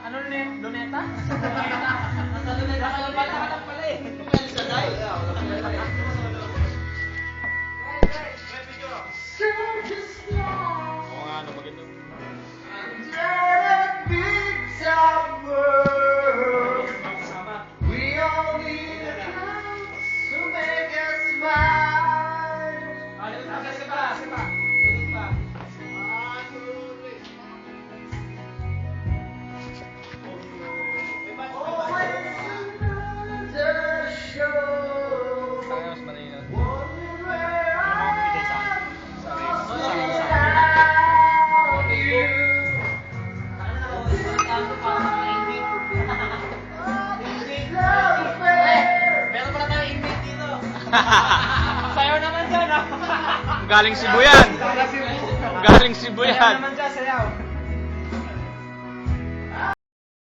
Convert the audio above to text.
Ano Luneta? Nasa Luneta ka lang pala eh. Sa day? Oo nga, ano, maganda. Mas manila. Meron pala tayong invite dito. Sayaw naman dyan, ah. Galing Cebu yan. Galing Cebu Sayaw yan. naman dyan, sayaw.